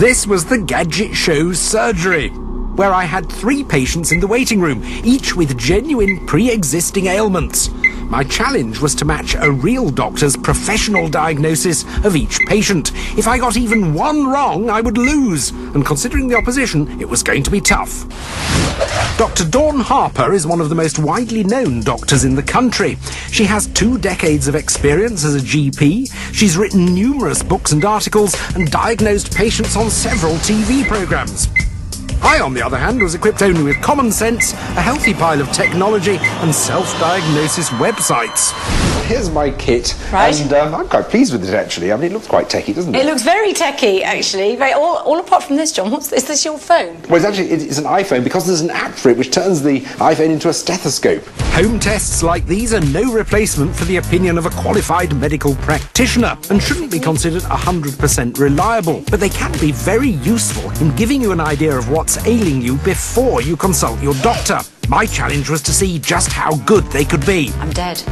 This was the Gadget Show surgery, where I had 3 patients in the waiting room, each with genuine pre-existing ailments. My challenge was to match a real doctor's professional diagnosis of each patient. If I got even one wrong, I would lose, and considering the opposition, it was going to be tough. Dr. Dawn Harper is one of the most widely known doctors in the country. She has 2 decades of experience as a GP. She's written numerous books and articles and diagnosed patients on several TV programs. I, on the other hand, was equipped only with common sense, a healthy pile of technology, and self-diagnosis websites. Here's my kit, right. And I'm quite pleased with it, actually. I mean, it looks quite techy, doesn't it? It looks very techy, actually. All apart from this, John. Is this your phone? Well, it's an iPhone because there's an app for it which turns the iPhone into a stethoscope. Home tests like these are no replacement for the opinion of a qualified medical practitioner and shouldn't be considered 100% reliable. But they can be very useful in giving you an idea of what's ailing you before you consult your doctor. My challenge was to see just how good they could be. I'm dead.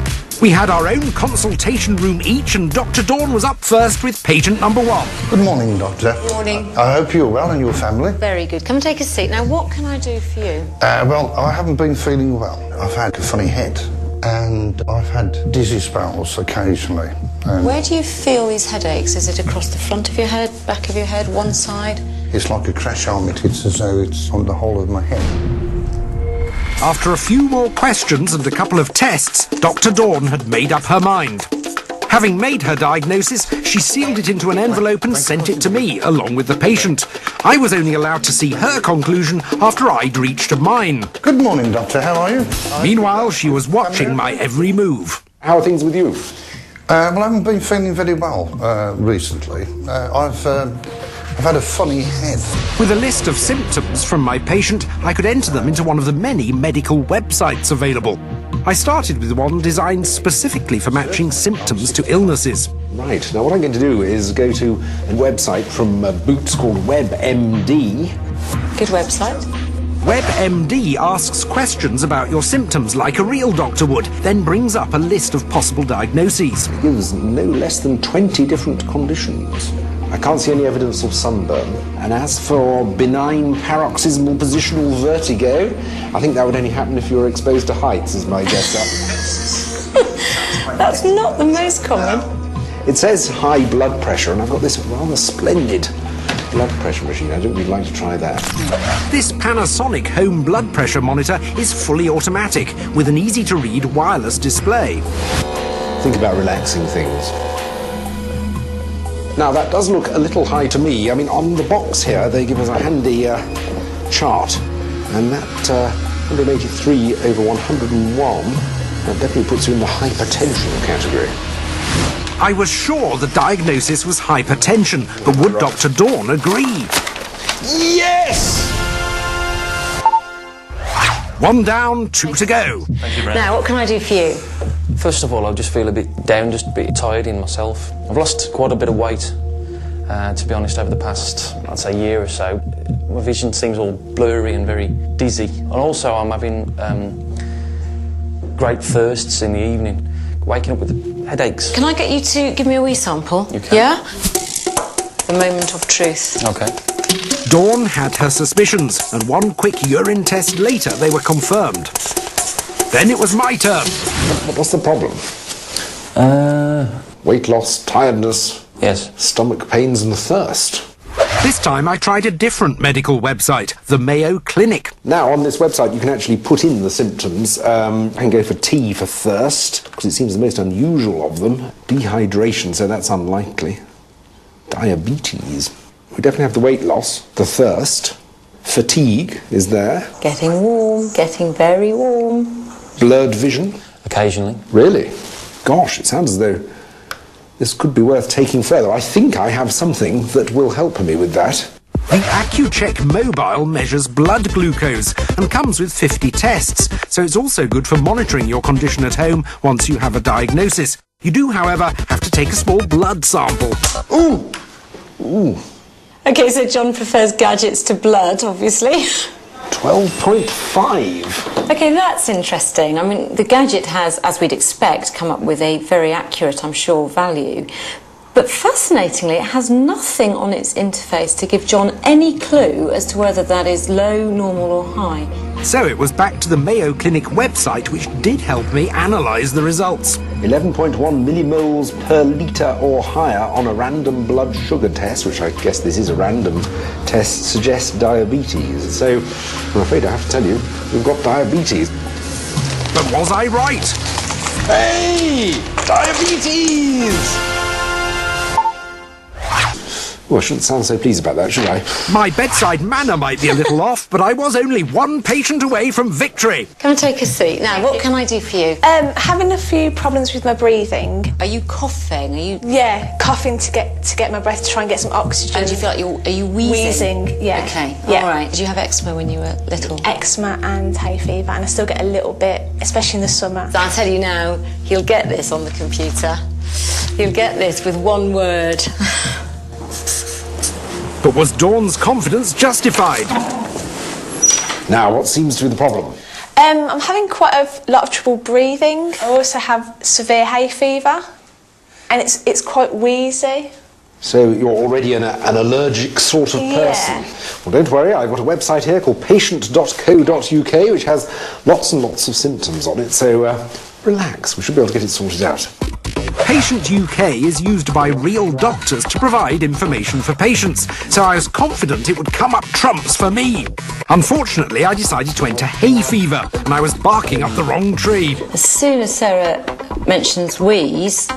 We had our own consultation room each, and Dr. Dawn was up first with patient number 1. Good morning, Doctor. Good morning. I hope you're well and your family. Very good. Come and take a seat. Now, what can I do for you? Well, I haven't been feeling well. I've had a funny head, and I've had dizzy spells occasionally. Where do you feel these headaches? Is it across the front of your head, back of your head, one side? It's like a crash helmet. It's as though it's on the whole of my head. After a few more questions and a couple of tests, Dr. Dawn had made up her mind. Having made her diagnosis, she sealed it into an envelope and sent it to me, along with the patient. I was only allowed to see her conclusion after I'd reached mine. Good morning, Doctor. How are you? Meanwhile, she was watching my every move. How are things with you? Well, I haven't been feeling very well recently. I've had a funny head. With a list of symptoms from my patient, I could enter them into one of the many medical websites available. I started with one designed specifically for matching symptoms to illnesses. Right, now what I'm going to do is go to a website from Boots called WebMD. Good website. WebMD asks questions about your symptoms like a real doctor would, then brings up a list of possible diagnoses. It gives no less than 20 different conditions. I can't see any evidence of sunburn. And as for benign paroxysmal positional vertigo, I think that would only happen if you were exposed to heights, is my guess. That's not the most common. It says high blood pressure, and I've got this rather splendid blood pressure machine. I don't really like to try that. This Panasonic home blood pressure monitor is fully automatic with an easy-to-read wireless display. Think about relaxing things. Now, that does look a little high to me. I mean, on the box here, they give us a handy chart, and that 183 over 101, that definitely puts you in the hypertension category. I was sure the diagnosis was hypertension, but would Dr. Dawn agree? Yes! 1 down, 2 to go. Thank you, Brent. Now, what can I do for you? First of all, I just feel a bit down, just a bit tired in myself. I've lost quite a bit of weight, to be honest, over the past, I'd say, year or so. My vision seems all blurry and very dizzy. And also, I'm having great thirsts in the evening, waking up with headaches. Can I get you to give me a wee sample? You can. Yeah? The moment of truth. Okay. Dawn had her suspicions, and one quick urine test later, they were confirmed. Then it was my turn. What's the problem? Weight loss, tiredness, Yes. stomach pains and thirst. This time I tried a different medical website, the Mayo Clinic. Now, on this website, you can actually put in the symptoms. I can go for T for thirst, because it seems the most unusual of them. Dehydration, so that's unlikely. Diabetes. We definitely have the weight loss, the thirst. Fatigue is there. Getting warm, getting very warm. Blurred vision. Occasionally. Really? Gosh, it sounds as though this could be worth taking further. I think I have something that will help me with that. The AccuCheck Mobile measures blood glucose and comes with 50 tests, so it's also good for monitoring your condition at home once you have a diagnosis. You do, however, have to take a small blood sample. Ooh! Ooh. Okay, so John prefers gadgets to blood, obviously. 12.5. Okay, that's interesting. I mean, the gadget has, as we'd expect, come up with a very accurate, I'm sure, value. But fascinatingly, it has nothing on its interface to give John any clue as to whether that is low, normal or high. So it was back to the Mayo Clinic website, which did help me analyse the results. 11.1 millimoles per litre or higher on a random blood sugar test, which I guess this is a random test, suggests diabetes. So I'm afraid I have to tell you, we've got diabetes. But was I right? Hey! Diabetes! Well, I shouldn't sound so pleased about that, should I? My bedside manner might be a little off, but I was only one patient away from victory. Come and take a seat. Now, what can I do for you? Having a few problems with my breathing. Are you coughing? Are you... Yeah, coughing to get my breath, to try and get some oxygen. And do you feel like are you wheezing? Wheezing, yeah. Okay, yeah. all right. Did you have eczema when you were little? Eczema and hay fever, and I still get a little bit, especially in the summer. So I'll tell you now, he'll get this on the computer. He'll get this with one word. But was Dawn's confidence justified? Now, what seems to be the problem? I'm having quite a lot of trouble breathing. I also have severe hay fever, and it's quite wheezy. So you're already an allergic sort of person? Yeah. Well, don't worry, I've got a website here called patient.co.uk which has lots and lots of symptoms on it, so relax, we should be able to get it sorted out. Patient UK is used by real doctors to provide information for patients, so I was confident it would come up trumps for me. Unfortunately, I decided to enter hay fever, and I was barking up the wrong tree. As soon as Sarah mentions wheeze,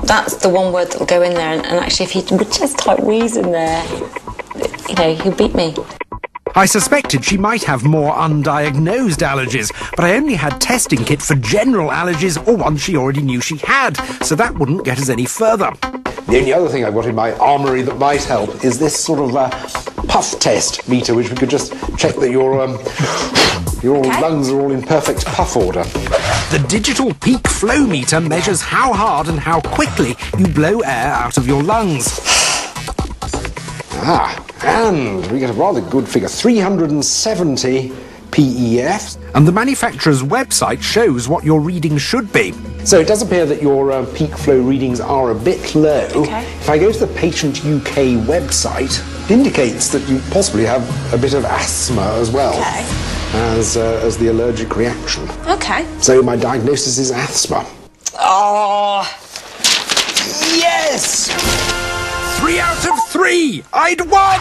that's the one word that'll go in there, and actually if he would just type wheeze in there, you know, he'll beat me. I suspected she might have more undiagnosed allergies, but I only had testing kit for general allergies or ones she already knew she had, so that wouldn't get us any further. The only other thing I've got in my armoury that might help is this sort of puff test meter, which we could just check that your lungs are all in perfect puff order. The digital peak flow meter measures how hard and how quickly you blow air out of your lungs. And we get a rather good figure, 370 PEF. And the manufacturer's website shows what your reading should be. So it does appear that your peak flow readings are a bit low. Okay. If I go to the Patient UK website, it indicates that you possibly have a bit of asthma as well as the allergic reaction. Okay. So my diagnosis is asthma. Oh, yes! 3 out of 3! I'd won!